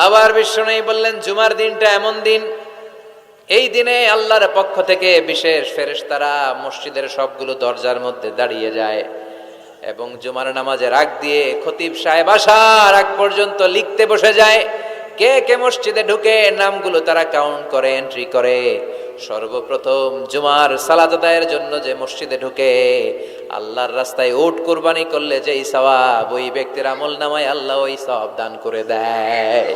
আবার বিশ্বনবী বললেন, জুমার দিনটা এমন দিন, এই দিনে আল্লাহর পক্ষ থেকে বিশেষ ফেরেশতারা মসজিদের সবগুলো দরজার মধ্যে দাঁড়িয়ে যায় এবং জুমার নামাজের আগ দিয়ে খতিব সাহেব আসার আগ পর্যন্ত লিখতে বসে যায়। কে কে মসজিদে ঢুকে নামগুলো তারা কাউন্ট করে, এন্ট্রি করে। সর্বপ্রথম জুমার সালাত আদায়ের জন্য যে মসজিদে ঢুকে আল্লাহর রাস্তায় উট কুরবানি করলে যেই সওয়াব, ওই ব্যক্তির আমল নামায় আল্লাহ ওই সওয়াব দান করে দেয়।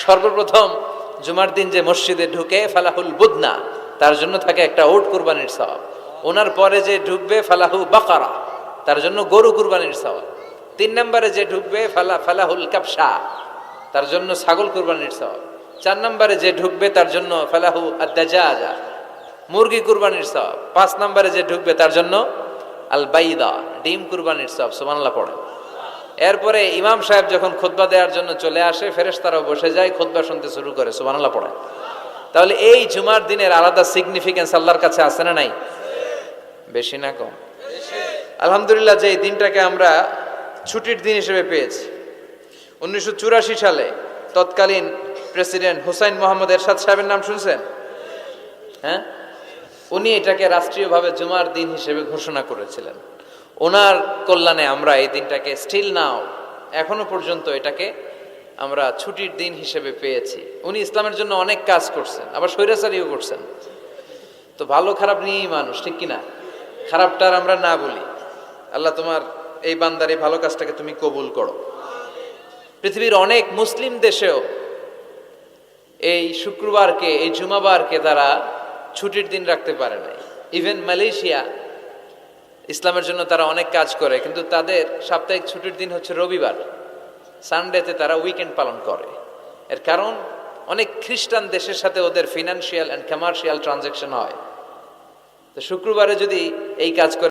সর্বপ্রথম জুমার দিন যে মসজিদে ঢুকে ফালাহুল বুদনা, তার জন্য থাকে একটা উট কুরবানির সওয়াব। ওনার পরে যে ঢুকবে ফালাহু বাকারা, তার জন্য গরু কুরবানির সওয়াব। 3 নম্বরে যে ঢুকবে ফালাহুল কাবসা, তার জন্য ছাগল কুরবানির সওয়াব। 4 নম্বরে যে ঢুকবে তার জন্য ফালাহু আদ-দাজাজা, মুরগি কুরবানির সওয়াব। 5 নম্বরে যে ঢুকবে তার জন্য আল বাইদা, ডিম কুরবানির সওয়াব। সুবহানাল্লাহ পড়ে। এরপরে ইমাম সাহেব যখন খুতবা দেওয়ার জন্য চলে আসে, ফেরেশতারাও বসে যায়, খুতবা শুনতে শুরু করে। সুবহানাল্লাহ পড়ে। তাহলে এই জুমার দিনের আলাদা সিগনিফিকেন্স আল্লাহর কাছে আছে না নাই? বেশি না কম? আলহামদুলিল্লাহ, যে এই দিনটাকে আমরা ছুটির দিন হিসেবে পেয়েছি। 1984 সালে তৎকালীন প্রেসিডেন্ট হুসাইন মোহাম্মদ এরশাদ সাহেবের নাম শুনছেন? হ্যাঁ, উনি এটাকে রাষ্ট্রীয়ভাবে জুমার দিন হিসেবে ঘোষণা করেছিলেন। ওনার কল্যাণে আমরা এই দিনটাকে স্টিল নাও, এখনো পর্যন্ত এটাকে আমরা ছুটির দিন হিসেবে পেয়েছি। উনি ইসলামের জন্য অনেক কাজ করছেন, আবার স্বৈরাচারীও করছেন। তো ভালো খারাপ নিয়েই মানুষ, ঠিক কিনা? খারাপটার আমরা না বলি। আল্লাহ তোমার এই বান্দার এই ভালো কাজটাকে তুমি কবুল করো। পৃথিবীর অনেক মুসলিম দেশেও এই শুক্রবারকে, এই জুমাবারকে তারা ছুটির দিন রাখতে পারে নাই। ইভেন মালয়েশিয়া, ইসলামের জন্য তারা অনেক কাজ করে, কিন্তু তাদের সাপ্তাহিক ছুটির দিন হচ্ছে রবিবার। সানডেতে তারা উইকেন্ড পালন করে। এর কারণ অনেক খ্রিস্টান দেশের সাথে ওদের ফিনান্সিয়াল অ্যান্ড কমার্শিয়াল ট্রানজাকশন হয়। তো শুক্রবারে যদি এই কাজ করে